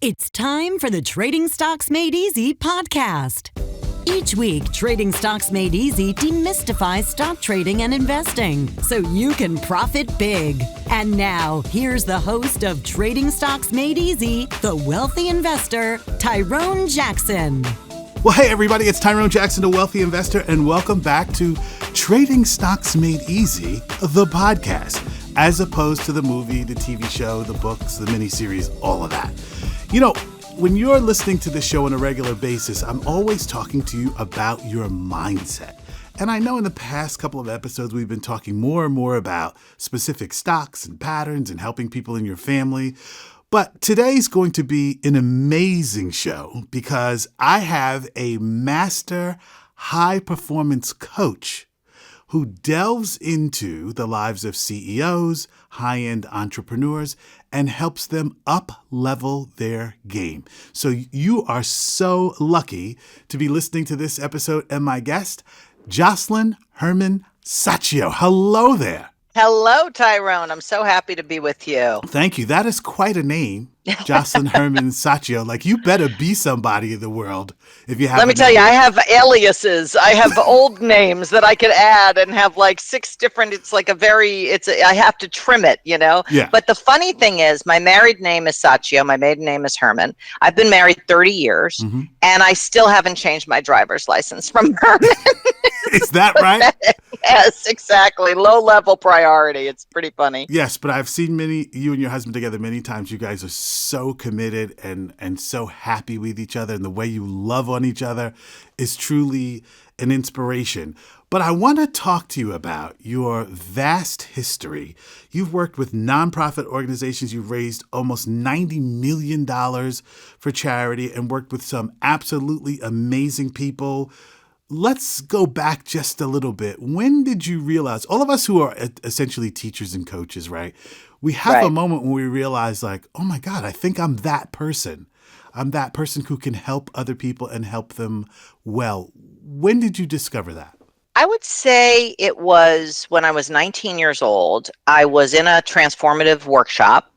It's time for the Trading Stocks Made Easy podcast. Each week, Trading Stocks Made Easy demystifies stock trading and investing so you can profit big. And now, here's the host of Trading Stocks Made Easy, the wealthy investor, Tyrone Jackson. Well, hey, everybody, it's Tyrone Jackson, the wealthy investor, and welcome back to Trading Stocks Made Easy, the podcast, as opposed to the movie, the TV show, the books, the miniseries, all of that. You know, when you're listening to this show on a regular basis, I'm always talking to you about your mindset. And I know in the past couple of episodes, we've been talking more and more about specific stocks and patterns and helping people in your family. But today's going to be an amazing show because I have a master high-performance coach who delves into the lives of CEOs, high-end entrepreneurs, and helps them up-level their game. So you are so lucky to be listening to this episode, and my guest, Josselyne Herman-Saccio. Hello there. Hello, Tyrone. I'm so happy to be with you. Thank you. That is quite a name, Josselyne Herman-Saccio. Like, you better be somebody in the world if you have. Let me tell you, I have aliases. I have old names that I could add and have like 6 different. It's like I have to trim it, you know? Yeah. But the funny thing is, my married name is Saccio. My maiden name is Herman. I've been married 30 years, and I still haven't changed my driver's license from Herman. Is that right? Yes, exactly. Low-level priority. It's pretty funny. Yes, but I've seen you and your husband together many times. You guys are so committed and so happy with each other, and the way you love on each other is truly an inspiration. But I want to talk to you about your vast history. You've worked with nonprofit organizations. You've raised almost $90 million for charity and worked with some absolutely amazing people. Let's go back just a little bit. When did you realize, all of us who are essentially teachers and coaches, right? We have a moment when we realize like, oh my God, I think I'm that person. I'm that person who can help other people and help them well. When did you discover that? I would say it was when I was 19 years old. I was in a transformative workshop,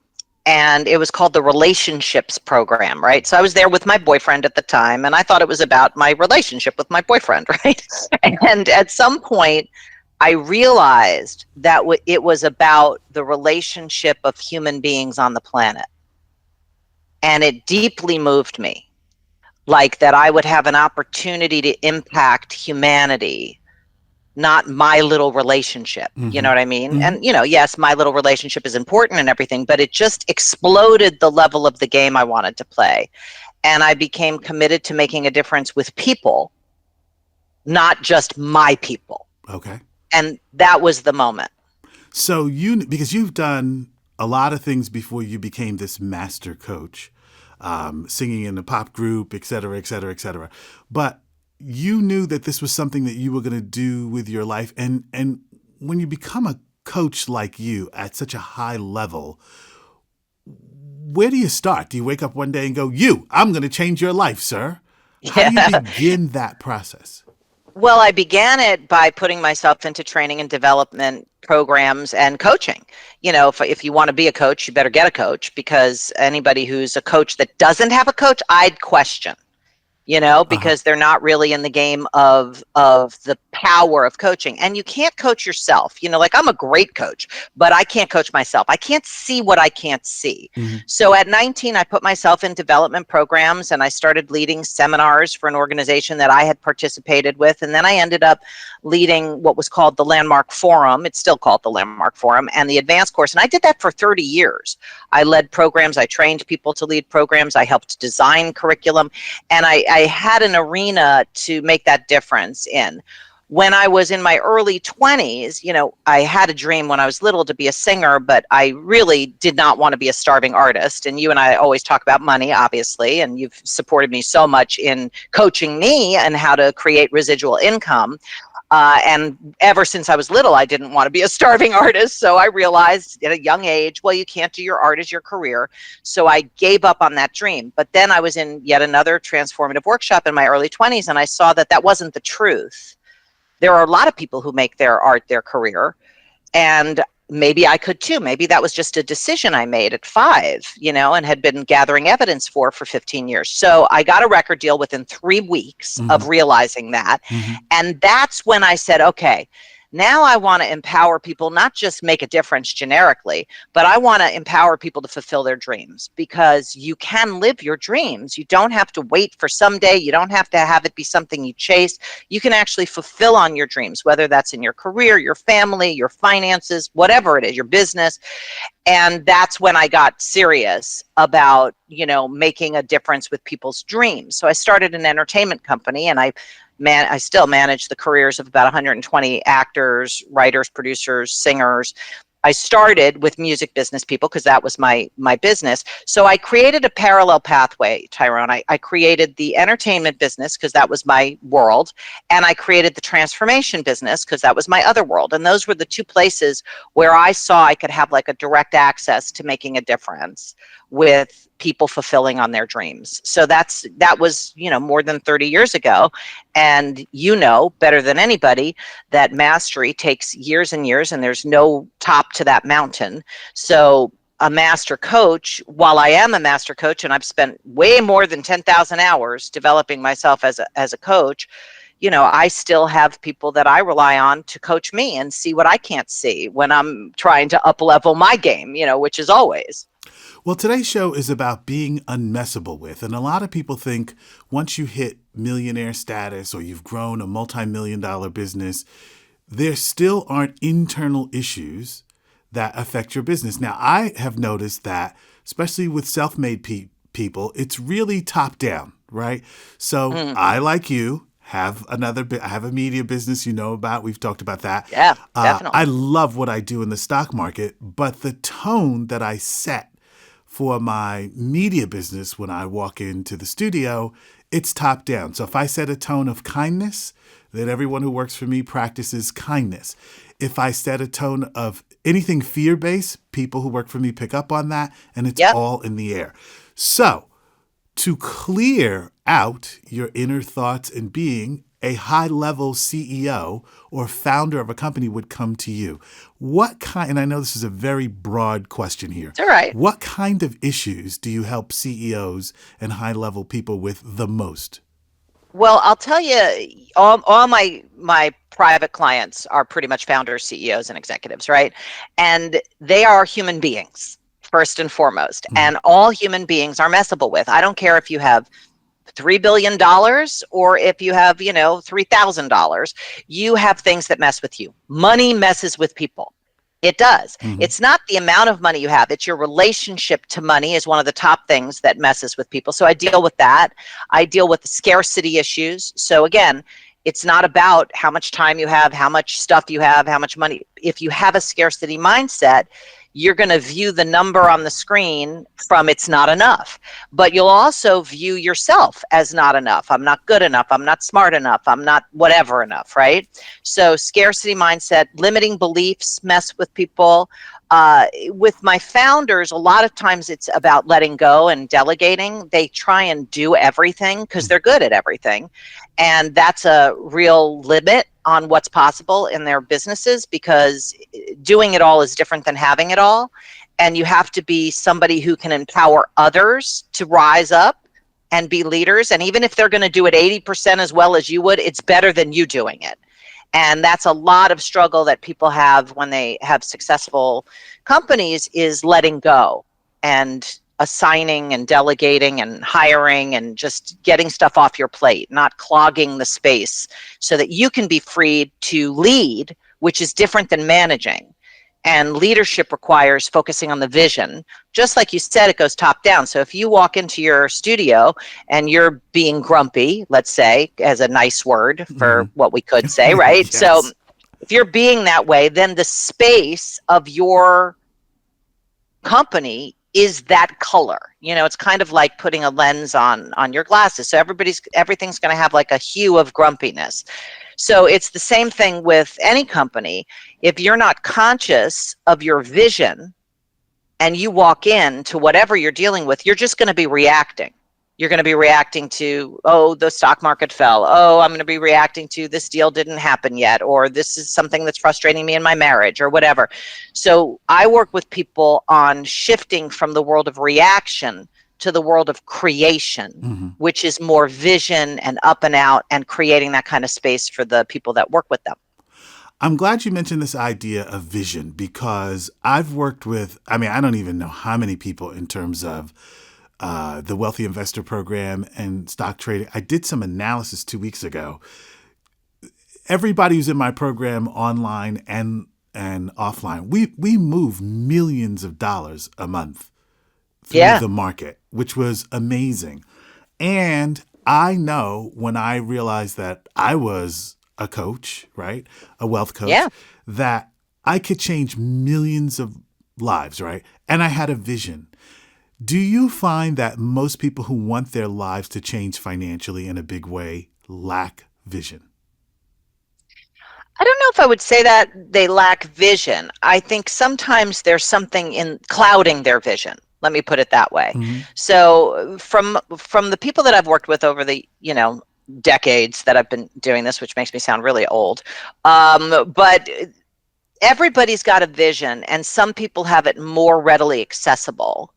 and it was called the Relationships Program, right? So I was there with my boyfriend at the time, and I thought it was about my relationship with my boyfriend, right? And at some point, I realized that it was about the relationship of human beings on the planet. And it deeply moved me, like that I would have an opportunity to impact humanity, not my little relationship. You know what I mean? And, yes, my little relationship is important and everything, but it just exploded the level of the game I wanted to play. And I became committed to making a difference with people, not just my people. Okay. And that was the moment. So because you've done a lot of things before you became this master coach, singing in a pop group, et cetera, et cetera, et cetera. But you knew that this was something that you were going to do with your life. And when you become a coach like you at such a high level, where do you start? Do you wake up one day and go, I'm going to change your life, sir? How do you begin that process? Well, I began it by putting myself into training and development programs and coaching. If you want to be a coach, you better get a coach, because anybody who's a coach that doesn't have a coach, I'd question. Because they're not really in the game of the power of coaching. And you can't coach yourself. Like, I'm a great coach, but I can't coach myself. I can't see what I can't see. So at 19, I put myself in development programs, and I started leading seminars for an organization that I had participated with. And then I ended up leading what was called the Landmark Forum. It's still called the Landmark Forum, and the advanced course. And I did that for 30 years. I led programs. I trained people to lead programs. I helped design curriculum. And I had an arena to make that difference in. When I was in my early 20s, I had a dream when I was little to be a singer, but I really did not want to be a starving artist. And you and I always talk about money, obviously, and you've supported me so much in coaching me and how to create residual income. And ever since I was little, I didn't want to be a starving artist. So I realized at a young age, well, you can't do your art as your career. So I gave up on that dream. But then I was in yet another transformative workshop in my early 20s, and I saw that that wasn't the truth. There are a lot of people who make their art their career. And maybe I could too. Maybe that was just a decision I made at 5, and had been gathering evidence for 15 years. So I got a record deal within 3 weeks Mm-hmm. of realizing that. Mm-hmm. And that's when I said, okay, now I want to empower people, not just make a difference generically, but I want to empower people to fulfill their dreams, because you can live your dreams. You don't have to wait for someday. You don't have to have it be something you chase. You can actually fulfill on your dreams, whether that's in your career, your family, your finances, whatever it is, your business. And that's when I got serious about, making a difference with people's dreams. So I started an entertainment company, and I still manage the careers of about 120 actors, writers, producers, singers. I started with music business people because that was my business. So I created a parallel pathway, Tyrone. I created the entertainment business because that was my world. And I created the transformation business because that was my other world. And those were the 2 places where I saw I could have like a direct access to making a difference with people fulfilling on their dreams. So that was, more than 30 years ago. And better than anybody that mastery takes years and years, and there's no top to that mountain. So a master coach, while I am a master coach, and I've spent way more than 10,000 hours developing myself as a coach, I still have people that I rely on to coach me and see what I can't see when I'm trying to up level my game, which is always. Well, today's show is about being unmessable with. And a lot of people think once you hit millionaire status or you've grown a multi-million-dollar business, there still aren't internal issues that affect your business. Now, I have noticed that, especially with self-made people, it's really top down, right? So I, like you, have a media business about. We've talked about that. Yeah, definitely. I love what I do in the stock market, but the tone that I set for my media business when I walk into the studio, it's top down. So if I set a tone of kindness, then everyone who works for me practices kindness. If I set a tone of anything fear-based, people who work for me pick up on that, and it's all in the air. So to clear out your inner thoughts and being, a high-level CEO or founder of a company would come to you. And I know this is a very broad question here. It's all right. What kind of issues do you help CEOs and high-level people with the most? Well, I'll tell you, all my private clients are pretty much founders, CEOs, and executives, right? And they are human beings, first and foremost. Mm-hmm. And all human beings are messable with. I don't care if you have $3 billion or if you have, $3,000, you have things that mess with you. Money messes with people. It does. Mm-hmm. It's not the amount of money you have. It's your relationship to money is one of the top things that messes with people. So I deal with that. I deal with the scarcity issues. So again, it's not about how much time you have, how much stuff you have, how much money. If you have a scarcity mindset, you're going to view the number on the screen from it's not enough. But you'll also view yourself as not enough. I'm not good enough. I'm not smart enough. I'm not whatever enough, right? So scarcity mindset, limiting beliefs mess with people. With my founders, a lot of times it's about letting go and delegating. They try and do everything because they're good at everything. And that's a real limit on what's possible in their businesses, because doing it all is different than having it all. And you have to be somebody who can empower others to rise up and be leaders. And even if they're going to do it 80% as well as you would, it's better than you doing it. And that's a lot of struggle that people have when they have successful companies, is letting go and assigning and delegating and hiring and just getting stuff off your plate, not clogging the space so that you can be freed to lead, which is different than managing. And leadership requires focusing on the vision. Just like you said, it goes top down. So if you walk into your studio and you're being grumpy, let's say, as a nice word for what we could say, right? Yes. So if you're being that way, then the space of your company is that color. It's kind of like putting a lens on your glasses. So everything's going to have like a hue of grumpiness. So it's the same thing with any company. If you're not conscious of your vision and you walk in to whatever you're dealing with, you're just going to be reacting. You're going to be reacting to, oh, the stock market fell. Oh, I'm going to be reacting to this deal didn't happen yet, or this is something that's frustrating me in my marriage, or whatever. So I work with people on shifting from the world of reaction to the world of creation, which is more vision and up and out and creating that kind of space for the people that work with them. I'm glad you mentioned this idea of vision, because I've worked with, I don't even know how many people in terms of the Wealthy Investor Program and stock trading. I did some analysis 2 weeks ago. Everybody who's in my program, online and offline, we move millions of dollars a month through the market, which was amazing. And I know when I realized that I was a coach, right, a wealth coach, that I could change millions of lives, right? And I had a vision. Do you find that most people who want their lives to change financially in a big way lack vision? I don't know if I would say that they lack vision. I think sometimes there's something in clouding their vision. Let me put it that way. So from the people that I've worked with over the, decades that I've been doing this, which makes me sound really old, but everybody's got a vision, and some people have it more readily accessible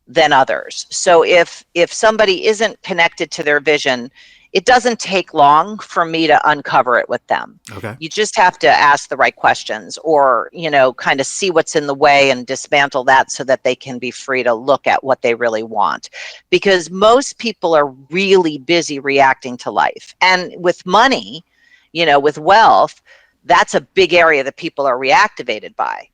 than others. So if somebody isn't connected to their vision, it doesn't take long for me to uncover it with them. Okay. You just have to ask the right questions, or, kind of see what's in the way and dismantle that so that they can be free to look at what they really want. Because most people are really busy reacting to life. And with money, with wealth, that's a big area that people are reactivated by,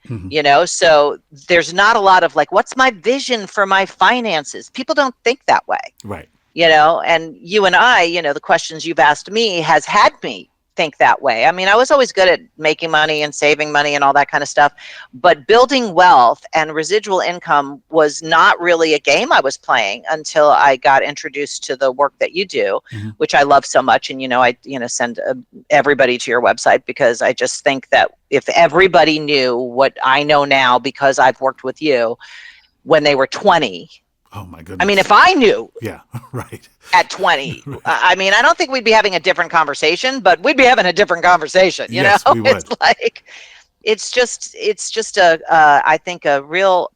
so there's not a lot of like, what's my vision for my finances? People don't think that way. Right. And you and I, the questions you've asked me has had me think that way. I was always good at making money and saving money and all that kind of stuff, but building wealth and residual income was not really a game I was playing until I got introduced to the work that you do, which I love so much. And, I send everybody to your website, because I just think that if everybody knew what I know now, because I've worked with you when they were 20, oh my goodness. If I knew right. at 20, I don't think we'd be having a different conversation, but we'd be having a different conversation, Yes, we would. It's like, it's just I think a real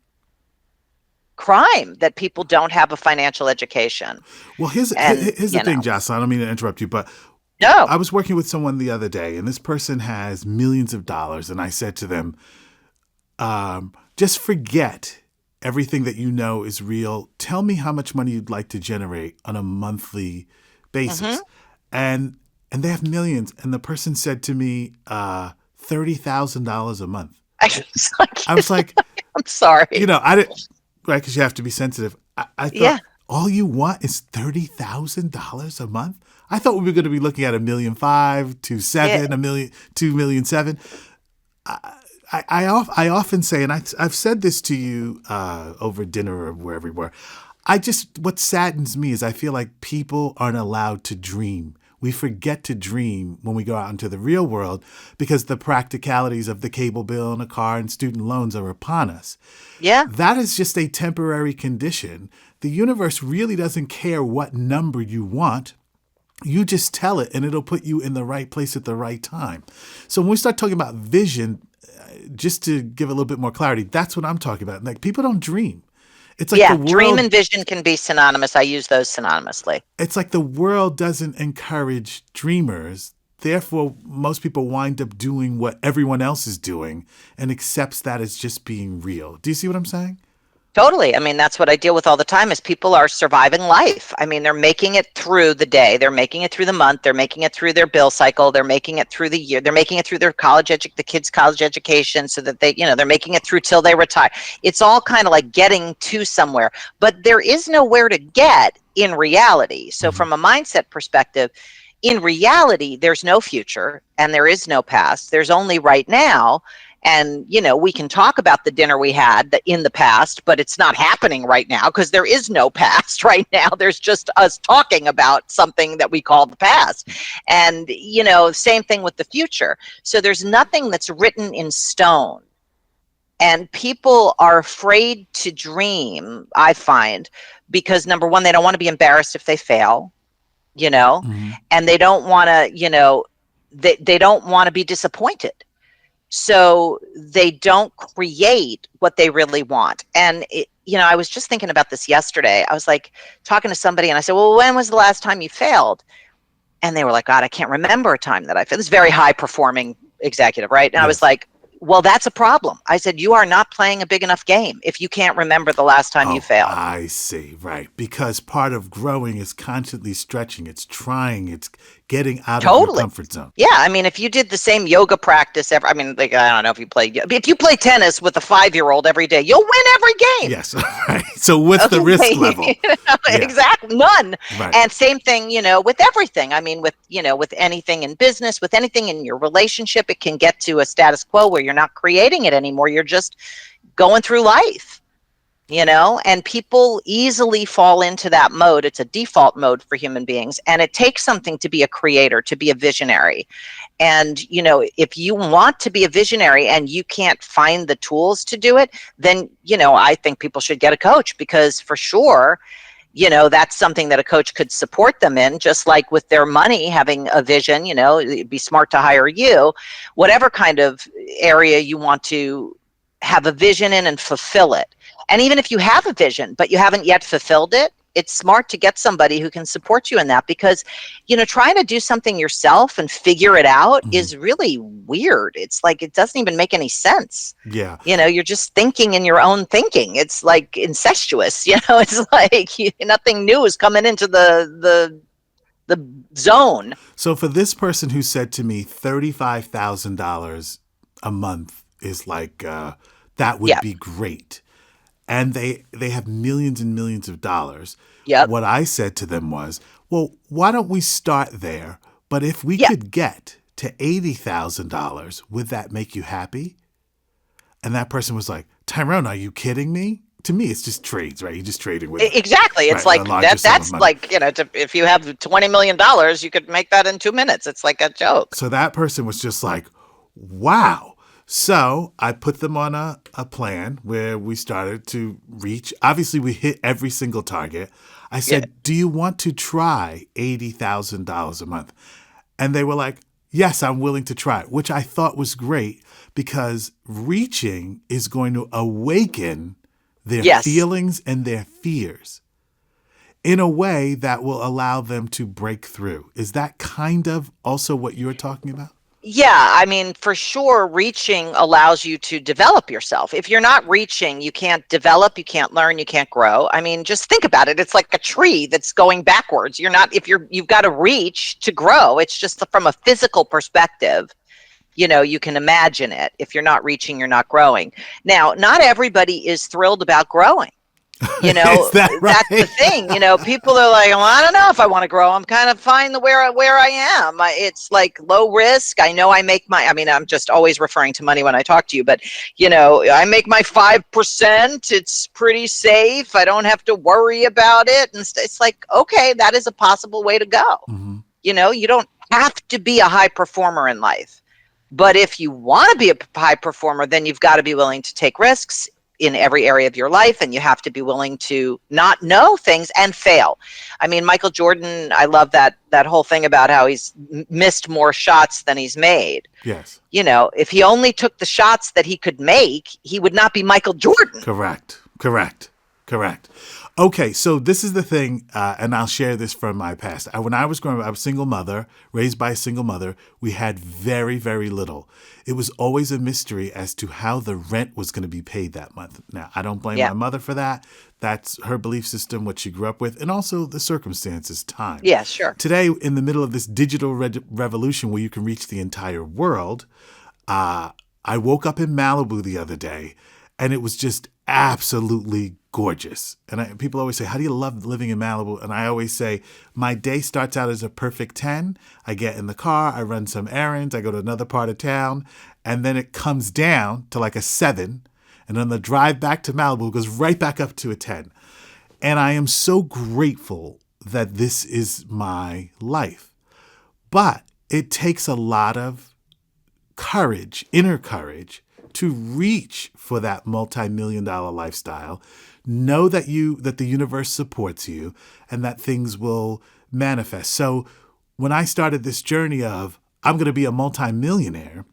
crime that people don't have a financial education. Well, here's the thing, Josselyne, I don't mean to interrupt you, but no. I was working with someone the other day, and this person has millions of dollars, and I said to them, just forget everything that you know is real. Tell me how much money you'd like to generate on a monthly basis. And they have millions. And the person said to me, $30,000 a month. I was like, I'm sorry. I didn't, right? Because you have to be sensitive. I thought, all you want is $30,000 a month? I thought we were going to be looking at $1.5 million to $7 million, $2 million, $7 million. I often say, and I've said this to you over dinner or wherever we were, what saddens me is I feel like people aren't allowed to dream. We forget to dream when we go out into the real world, because the practicalities of the cable bill and a car and student loans are upon us. Yeah. That is just a temporary condition. The universe really doesn't care what number you want. You just tell it, and it'll put you in the right place at the right time. So when we start talking about vision, just to give a little bit more clarity, that's what I'm talking about. Like, people don't dream. It's like the world, dream and vision can be synonymous. I use those synonymously. It's like the world doesn't encourage dreamers. Therefore, most people wind up doing what everyone else is doing and accepts that as just being real. Do you see what I'm saying? Totally. That's what I deal with all the time, is people are surviving life. They're making it through the day. They're making it through the month. They're making it through their bill cycle. They're making it through the year. They're making it through their the kids' college education, so that they, they're making it through till they retire. It's all kind of like getting to somewhere, but there is nowhere to get in reality. So from a mindset perspective, in reality, there's no future and there is no past. There's only right now. And, we can talk about the dinner we had in the past, but it's not happening right now because there is no past right now. There's just us talking about something that we call the past. And, same thing with the future. So there's nothing that's written in stone. And people are afraid to dream, I find, because number one, they don't want to be embarrassed if they fail, Mm-hmm. and they don't want to, they don't want to be disappointed. So they don't create what they really want. And, I was just thinking about this yesterday. I was like talking to somebody and I said, well, when was the last time you failed? And they were like, God, I can't remember a time that I failed. This very high performing executive, right? And I was Yes. like, well, that's a problem. I said, you are not playing a big enough game if you can't remember the last time you Oh, failed. I see. Right. Because part of growing is constantly stretching. It's trying. It's getting out of your Totally. comfort zone. Yeah, I mean, if you did the same yoga practice I don't know if you play tennis with a 5-year-old every day, you'll win every game. Yes. Right. So what's the risk level? Yeah. Exactly. None. Right. And same thing, with everything. I mean, with anything in business, with anything in your relationship, it can get to a status quo where you're not creating it anymore. You're just going through life. And people easily fall into that mode. It's a default mode for human beings. And it takes something to be a creator, to be a visionary. And, if you want to be a visionary and you can't find the tools to do it, then, I think people should get a coach, because for sure, that's something that a coach could support them in, just like with their money, having a vision, it'd be smart to hire you, whatever kind of area you want to have a vision in and fulfill it. And even if you have a vision, but you haven't yet fulfilled it, it's smart to get somebody who can support you in that, because, trying to do something yourself and figure it out is really weird. It's like, it doesn't even make any sense. Yeah. You're just thinking in your own thinking. It's like incestuous, it's like nothing new is coming into the zone. So for this person who said to me $35,000 a month is like, that would be great. And they have millions and millions of dollars. Yep. What I said to them was, well, why don't we start there? But if we could get to $80,000, would that make you happy? And that person was like, Tyrone, are you kidding me? To me, it's just trades, right? You're just trading with exactly. It's like that's like, if you have $20 million, you could make that in 2 minutes. It's like a joke. So that person was just like, wow. So I put them on a plan where we started to reach. Obviously, we hit every single target. I said, do you want to try $80,000 a month? And they were like, yes, I'm willing to try it, which I thought was great, because reaching is going to awaken their feelings and their fears in a way that will allow them to break through. Is that kind of also what you're talking about? Yeah, I mean, for sure, reaching allows you to develop yourself. If you're not reaching, you can't develop, you can't learn, you can't grow. I mean, just think about it. It's like a tree that's going backwards. You've got to reach to grow. It's just from a physical perspective. You can imagine it. If you're not reaching, you're not growing. Now, not everybody is thrilled about growing. Is that right? That's the thing. People are like, well, I don't know if I want to grow. I'm kind of fine where I am. It's like low risk. I know I'm just always referring to money when I talk to you, but I make my 5%. It's pretty safe. I don't have to worry about it. And it's like, okay, that is a possible way to go. Mm-hmm. You don't have to be a high performer in life, but if you want to be a high performer, then you've got to be willing to take risks in every area of your life, and you have to be willing to not know things and fail. I mean, Michael Jordan, I love that whole thing about how he's missed more shots than he's made. Yes. If he only took the shots that he could make, he would not be Michael Jordan. Correct. Okay, so this is the thing, and I'll share this from my past. When I was growing up, I was a single mother, raised by a single mother. We had very, very little. It was always a mystery as to how the rent was going to be paid that month. Now, I don't blame my mother for that. That's her belief system, what she grew up with, and also the circumstances, time. Yeah, sure. Today, in the middle of this digital revolution where you can reach the entire world, I woke up in Malibu the other day, and it was just absolutely gorgeous. And people always say, how do you love living in Malibu? And I always say, my day starts out as a perfect 10. I get in the car, I run some errands, I go to another part of town, and then it comes down to like a 7. And on the drive back to Malibu, it goes right back up to a 10. And I am so grateful that this is my life. But it takes a lot of courage, inner courage, to reach for that multi-million-dollar lifestyle. Know that the universe supports you and that things will manifest. So when I started this journey of I'm going to be a multi-millionaire,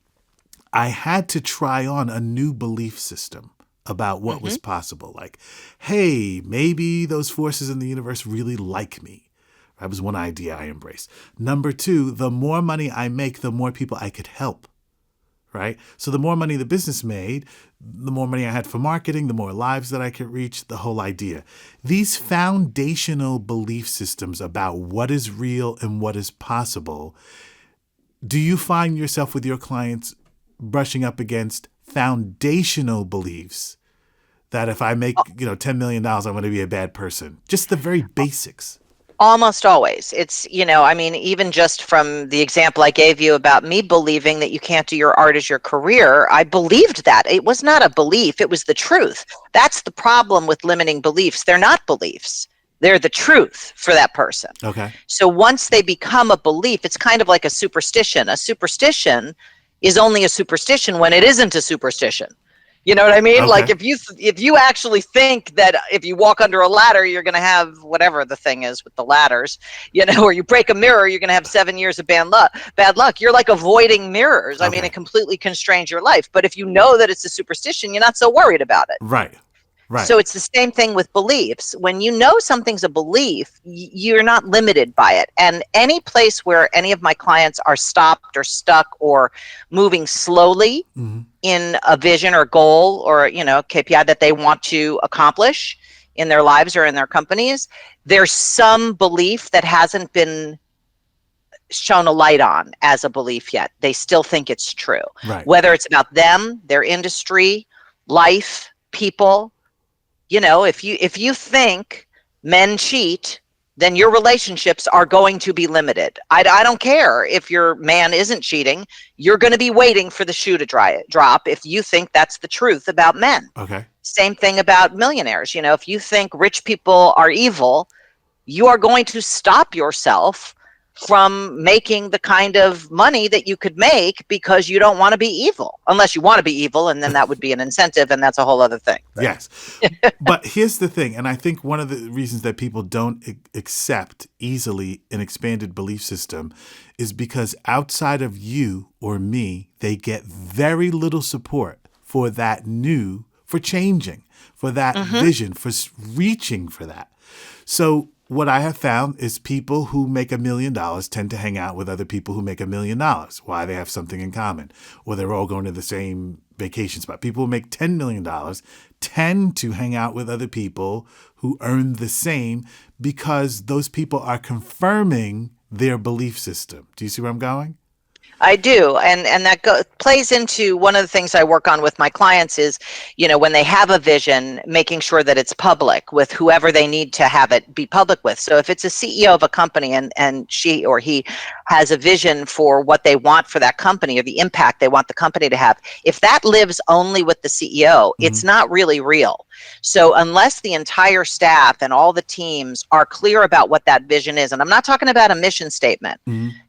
I had to try on a new belief system about what was possible. Like, hey, maybe those forces in the universe really like me. That was one idea I embraced. Number two, the more money I make, the more people I could help. Right? So the more money the business made, the more money I had for marketing, the more lives that I could reach, the whole idea. These foundational belief systems about what is real and what is possible, do you find yourself with your clients brushing up against foundational beliefs that if I make, $10 million, I'm going to be a bad person? Just the very basics. Almost always. It's, even just from the example I gave you about me believing that you can't do your art as your career, I believed that. It was not a belief. It was the truth. That's the problem with limiting beliefs. They're not beliefs. They're the truth for that person. Okay. So once they become a belief, it's kind of like a superstition. A superstition is only a superstition when it isn't a superstition. You know what I mean? Okay. Like if you actually think that if you walk under a ladder, you're going to have whatever the thing is with the ladders, or you break a mirror, you're going to have 7 years of bad luck. You're like avoiding mirrors. I mean, it completely constrains your life. But if you know that it's a superstition, you're not so worried about it. Right. Right. So it's the same thing with beliefs. When you know something's a belief, you're not limited by it. And any place where any of my clients are stopped or stuck or moving slowly in a vision or goal or, KPI that they want to accomplish in their lives or in their companies, there's some belief that hasn't been shown a light on as a belief yet. They still think it's true. Right. Whether it's about them, their industry, life, people. If you think men cheat, then your relationships are going to be limited. I don't care if your man isn't cheating. You're going to be waiting for the shoe to drop if you think that's the truth about men. Okay. Same thing about millionaires. If you think rich people are evil, you are going to stop yourself from making the kind of money that you could make because you don't want to be evil, unless you want to be evil, and then that would be an incentive, and that's a whole other thing. Yes. But here's the thing, and I think one of the reasons that people don't accept easily an expanded belief system is because outside of you or me, they get very little support for that for changing, for that vision, for reaching for that. So what I have found is people who make $1 million tend to hang out with other people who make $1 million. Why? They have something in common, or they're all going to the same vacation spot. People who make $10 million tend to hang out with other people who earn the same because those people are confirming their belief system. Do you see where I'm going? I do. And that plays into one of the things I work on with my clients is, when they have a vision, making sure that it's public with whoever they need to have it be public with. So if it's a CEO of a company and she or he has a vision for what they want for that company or the impact they want the company to have, if that lives only with the CEO, it's not really real. So unless the entire staff and all the teams are clear about what that vision is, and I'm not talking about a mission statement,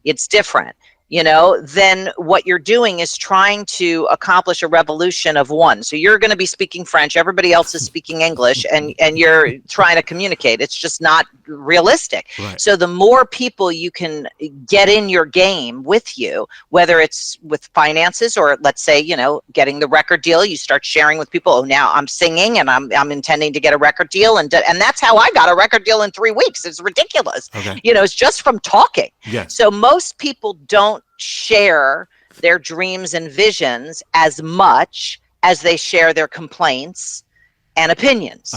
it's different. Then what you're doing is trying to accomplish a revolution of one. So you're going to be speaking French, everybody else is speaking English, and you're trying to communicate. It's just not realistic. Right. So the more people you can get in your game with you, whether it's with finances or let's say, getting the record deal, you start sharing with people, now I'm singing and I'm intending to get a record deal. And that's how I got a record deal in 3 weeks. It's ridiculous. Okay. It's just from talking. Yes. So most people don't share their dreams and visions as much as they share their complaints and opinions.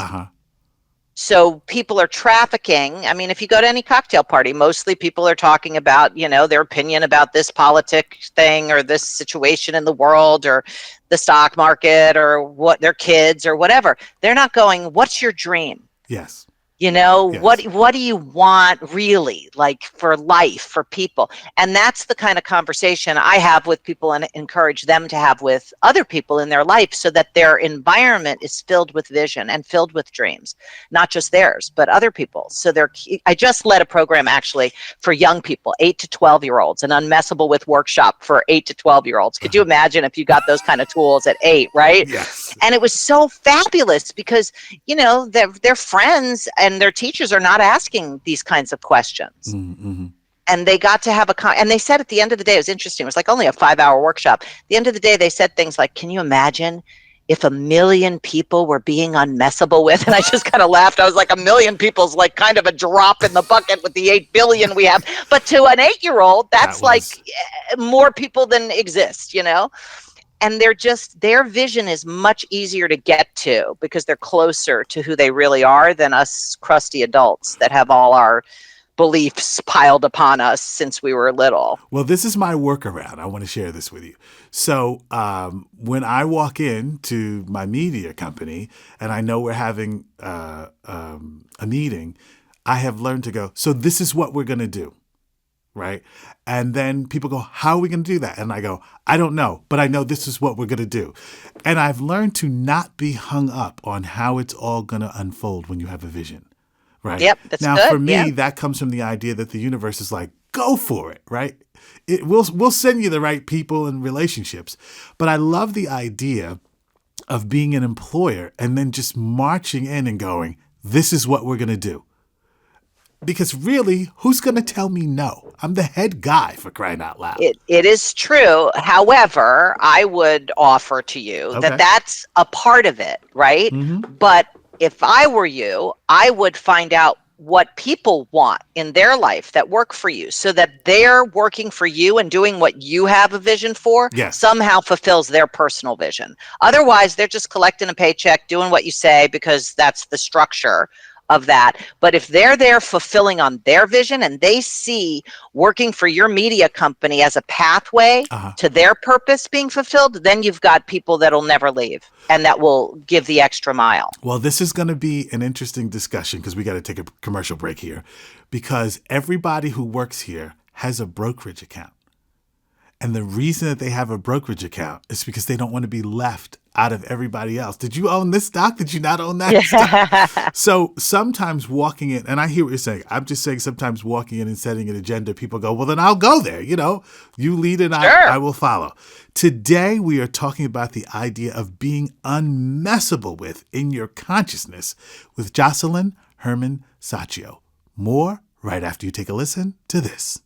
So people are trafficking. I mean, if you go to any cocktail party, mostly people are talking about, their opinion about this politics thing or this situation in the world or the stock market or what their kids or whatever. They're not going, what's your dream? Yes. You know, Yes. what do you want really, like, for life, for people? And that's the kind of conversation I have with people and encourage them to have with other people in their life, so that their environment is filled with vision and filled with dreams, not just theirs, but other people's. So I just led a program actually for young people, 8 to 12-year-olds, an Unmessable with workshop for 8 to 12-year-olds. Could you imagine if you got those kind of tools at 8, right? Yes. And it was so fabulous because, you know, their friends and their teachers are not asking these kinds of questions. Mm-hmm. And they got to have and they said at the end of the day, it was interesting. It was like only a 5-hour workshop. At the end of the day, they said things like, can you imagine if 1 million people were being unmessable with? And I just kind of laughed. I was like, 1 million people's like kind of a drop in the bucket with the 8 billion we have. But to an 8-year-old, that's like more people than exist, you know? And their vision is much easier to get to because they're closer to who they really are than us crusty adults that have all our beliefs piled upon us since we were little. Well, this is my workaround. I want to share this with you. So when I walk into my media company and I know we're having a meeting, I have learned to go, so this is what we're going to do. Right. And then people go, how are we going to do that? And I go, I don't know, but I know this is what we're going to do. And I've learned to not be hung up on how it's all going to unfold when you have a vision. Right. Yep. That's now, good. For me, that comes from the idea that the universe is like, go for it. Right. We'll send you the right people and relationships. But I love the idea of being an employer and then just marching in and going, this is what we're going to do. Because really, who's going to tell me no? I'm the head guy, for crying out loud. It is true. However, I would offer to you that that's a part of it, right? Mm-hmm. But if I were you, I would find out what people want in their life that work for you, so that they're working for you and doing what you have a vision for somehow fulfills their personal vision. Otherwise, they're just collecting a paycheck, doing what you say because that's the structure of that. But if they're there fulfilling on their vision and they see working for your media company as a pathway to their purpose being fulfilled, then you've got people that'll never leave and that will give the extra mile. Well, this is going to be an interesting discussion because we got to take a commercial break here, because everybody who works here has a brokerage account. And the reason that they have a brokerage account is because they don't want to be left out of everybody else. Did you own this stock? Did you not own that stock? So sometimes walking in, and I hear what you're saying. I'm just saying sometimes walking in and setting an agenda, people go, well, then I'll go there. You know, you lead and I will follow. Today, we are talking about the idea of being unmessable with in your consciousness with Josselyne Herman-Saccio. More right after you take a listen to this.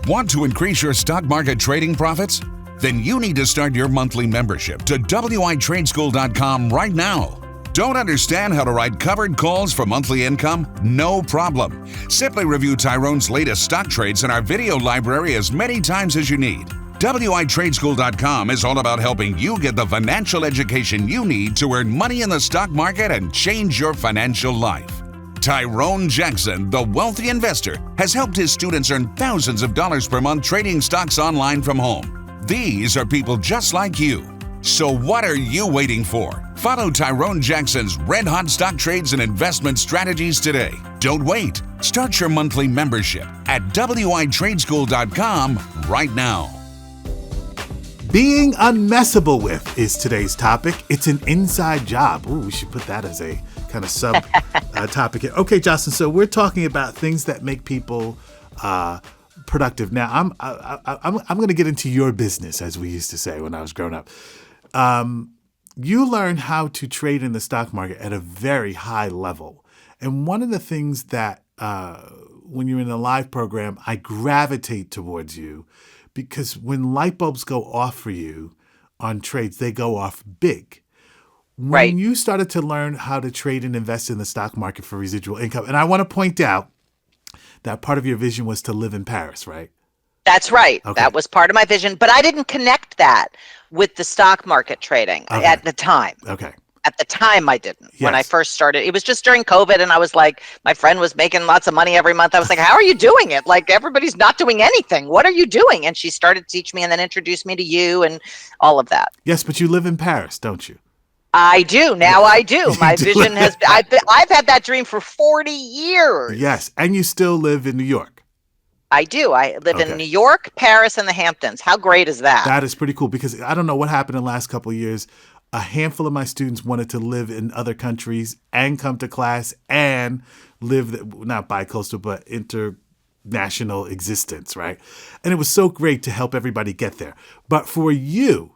Want to increase your stock market trading profits? Then you need to start your monthly membership to WITradeschool.com right now. Don't understand how to write covered calls for monthly income? No problem. Simply review Tyrone's latest stock trades in our video library as many times as you need. WITradeschool.com is all about helping you get the financial education you need to earn money in the stock market and change your financial life. Tyrone Jackson, the wealthy investor, has helped his students earn thousands of dollars per month trading stocks online from home. These are people just like you. So what are you waiting for? Follow Tyrone Jackson's red-hot stock trades and investment strategies today. Don't wait. Start your monthly membership at WITradeschool.com right now. Being unmessable with is today's topic. It's an inside job. Ooh, we should put that as a kind of sub topic here. Okay, Josselyne, so we're talking about things that make people productive. Now, I'm going to get into your business, as we used to say when I was growing up. You learn how to trade in the stock market at a very high level. And one of the things that when you're in a live program, I gravitate towards you, because when light bulbs go off for you on trades, they go off big. When you started to learn how to trade and invest in the stock market for residual income, and I want to point out that part of your vision was to live in Paris, right? That's right. Okay. That was part of my vision, but I didn't connect that with the stock market trading at the time. Okay. At the time, I didn't. Yes. When I first started, it was just during COVID, and I was like, my friend was making lots of money every month. I was like, how are you doing it? Like, everybody's not doing anything. What are you doing? And she started to teach me and then introduced me to you and all of that. Yes, but you live in Paris, don't you? I do. Now I do. You My do. vision I've had that dream for 40 years. Yes. And you still live in New York. I do. I live in Okay. New York, Paris, and the Hamptons. How great is that? That is pretty cool because I don't know what happened in the last couple of years. A handful of my students wanted to live in other countries and come to class and live, not bi-coastal, but international existence, right? And it was so great to help everybody get there. But for you,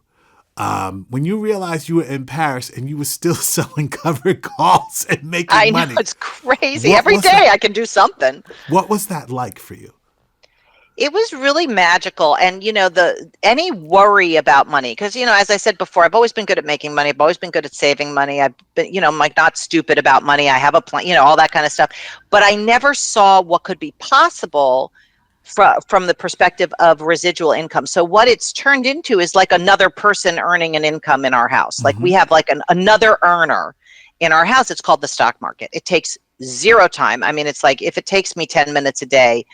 when you realized you were in Paris and you were still selling covered calls and making money. I know, it's crazy. Every day I can do something. What was that like for you? It was really magical. And, any worry about money, because, as I said before, I've always been good at making money. I've always been good at saving money. I've been, I'm like not stupid about money. I have a plan, all that kind of stuff. But I never saw what could be possible from the perspective of residual income. So what it's turned into is like another person earning an income in our house. Like we have like another earner in our house. It's called the stock market. It takes zero time. I mean, it's like if it takes me 10 minutes a day,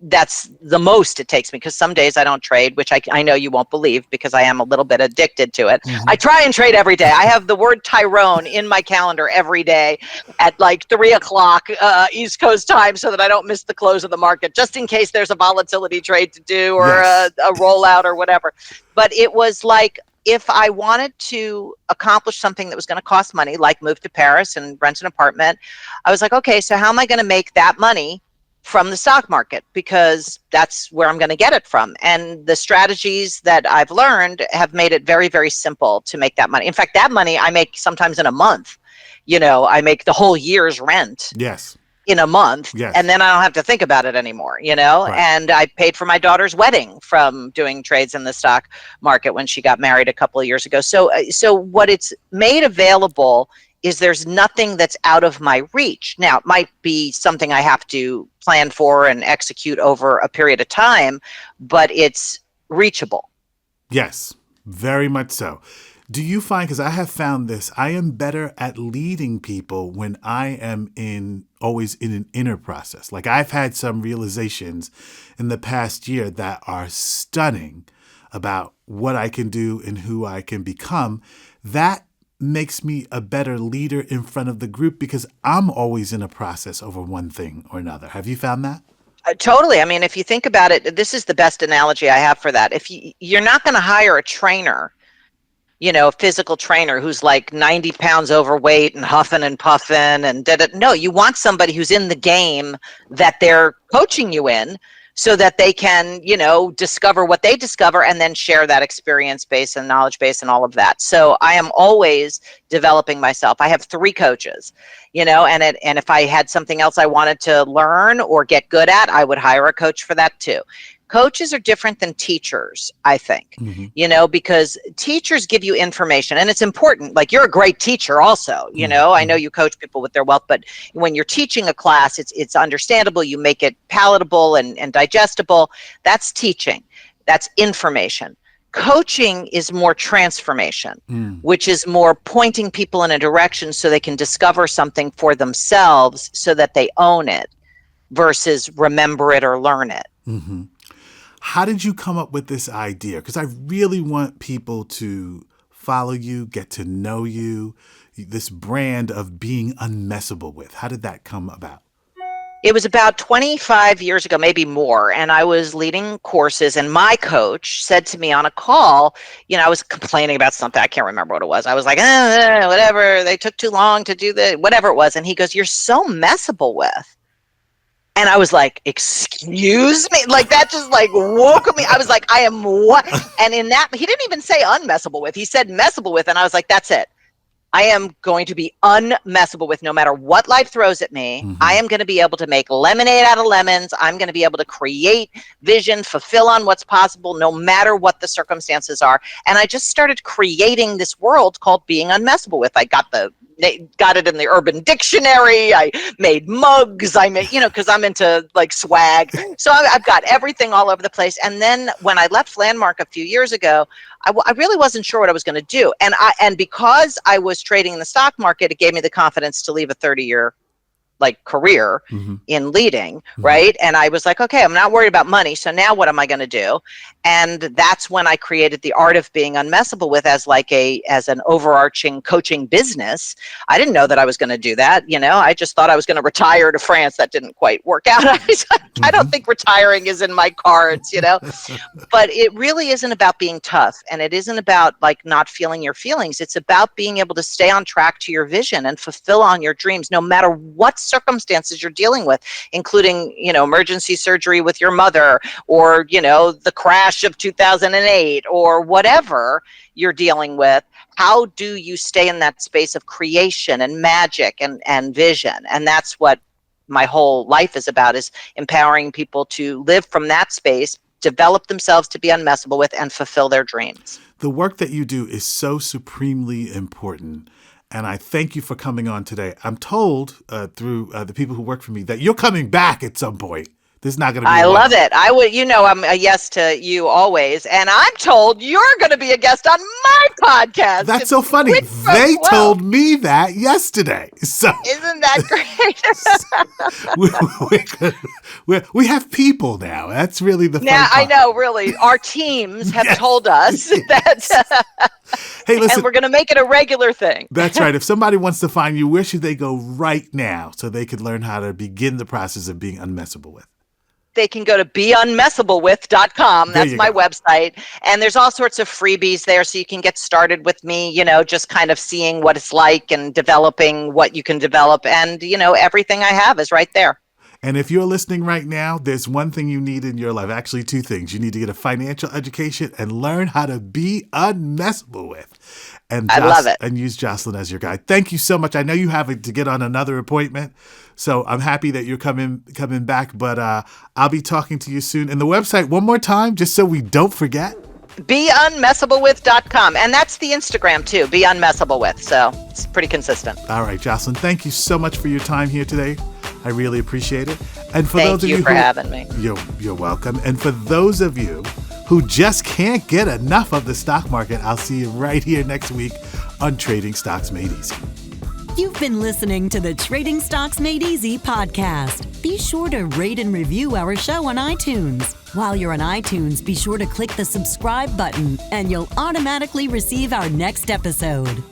that's the most it takes me, because some days I don't trade, which I know you won't believe because I am a little bit addicted to it. I try and trade every day. I have the word Tyrone in my calendar every day at like 3:00 East Coast time so that I don't miss the close of the market, just in case there's a volatility trade to do or a rollout or whatever. But it was like, if I wanted to accomplish something that was going to cost money, like move to Paris and rent an apartment, I was like, okay, so how am I going to make that money from the stock market? Because that's where I'm going to get it from. And the strategies that I've learned have made it very, very simple to make that money. In fact, that money I make sometimes in a month. I make the whole year's rent. Yes. In a month. Yes. And then I don't have to think about it anymore, Right. And I paid for my daughter's wedding from doing trades in the stock market when she got married a couple of years ago. So what it's made available is there's nothing that's out of my reach. Now, it might be something I have to plan for and execute over a period of time, but it's reachable. Yes, very much so. Do you find, because I have found this, I am better at leading people when I am always in an inner process. Like I've had some realizations in the past year that are stunning about what I can do and who I can become. That makes me a better leader in front of the group because I'm always in a process over one thing or another. Have you found that? Totally. I mean, if you think about it, this is the best analogy I have for that. If you're not going to hire a trainer, a physical trainer who's like 90 pounds overweight and huffing and puffing and no, you want somebody who's in the game that they're coaching you in, so that they can, discover what they discover and then share that experience base and knowledge base and all of that. So I am always developing myself. I have 3 coaches, and if I had something else I wanted to learn or get good at, I would hire a coach for that too. Coaches are different than teachers, I think, because teachers give you information, and it's important. Like you're a great teacher also, I know you coach people with their wealth, but when you're teaching a class, it's understandable. You make it palatable and digestible. That's teaching. That's information. Coaching is more transformation, which is more pointing people in a direction so they can discover something for themselves so that they own it versus remember it or learn it. Mm-hmm. How did you come up with this idea? Because I really want people to follow you, get to know you, this brand of being unmessable with. How did that come about? It was about 25 years ago, maybe more, and I was leading courses, and my coach said to me on a call, I was complaining about something. I can't remember what it was. I was like, whatever, they took too long to do whatever it was. And he goes, "You're so messable with." And I was like, "Excuse me?" Like that just like woke me. I was like, "I am what?" And in that, he didn't even say unmessable with. He said messable with. And I was like, "That's it. I am going to be unmessable with no matter what life throws at me. I am going to be able to make lemonade out of lemons. I'm going to be able to create vision, fulfill on what's possible, no matter what the circumstances are." And I just started creating this world called being unmessable with. I got it in the Urban Dictionary. I made mugs. I made, because I'm into like swag. So I've got everything all over the place. And then when I left Landmark a few years ago, I really wasn't sure what I was going to do. And because I was trading in the stock market, it gave me the confidence to leave a 30-year like career in leading, right? And I was like, okay, I'm not worried about money. So now what am I going to do? And that's when I created the Art of Being Unmessable with as an overarching coaching business. I didn't know that I was going to do that. I just thought I was going to retire to France. That didn't quite work out. I don't think retiring is in my cards, but it really isn't about being tough. And it isn't about like not feeling your feelings. It's about being able to stay on track to your vision and fulfill on your dreams, no matter what circumstances you're dealing with, including, emergency surgery with your mother, or, the crash of 2008, or whatever you're dealing with. How do you stay in that space of creation and magic and vision? And that's what my whole life is about, is empowering people to live from that space, develop themselves to be unmessable with, and fulfill their dreams. The work that you do is so supremely important. And I thank you for coming on today. I'm told through the people who work for me that you're coming back at some point. This is not going to be. I love it. I would, I'm a yes to you always. And I'm told you're going to be a guest on my podcast. That's so funny. They told me that yesterday. So isn't that great? we have people now. That's really the fun part. I know, really. Our teams have told us that. Hey, listen. And we're going to make it a regular thing. That's right. If somebody wants to find you, where should they go right now so they could learn how to begin the process of being unmessable with? They can go to beunmessablewith.com. That's my website. And there's all sorts of freebies there, so you can get started with me, just kind of seeing what it's like and developing what you can develop. And, everything I have is right there. And if you're listening right now, there's one thing you need in your life. Actually, two things. You need to get a financial education and learn how to be unmessable with. And I love it. And use Josselyne as your guide. Thank you so much. I know you have to get on another appointment, so I'm happy that you're coming back. But I'll be talking to you soon. And the website, one more time, just so we don't forget. beunmessablewith.com. And that's the Instagram too, beunmessablewith. So it's pretty consistent. All right, Josselyne, thank you so much for your time here today. I really appreciate it. And for Thank those of you you for having me. You're welcome. And for those of you who just can't get enough of the stock market, I'll see you right here next week on Trading Stocks Made Easy. You've been listening to the Trading Stocks Made Easy podcast. Be sure to rate and review our show on iTunes. While you're on iTunes, be sure to click the subscribe button and you'll automatically receive our next episode.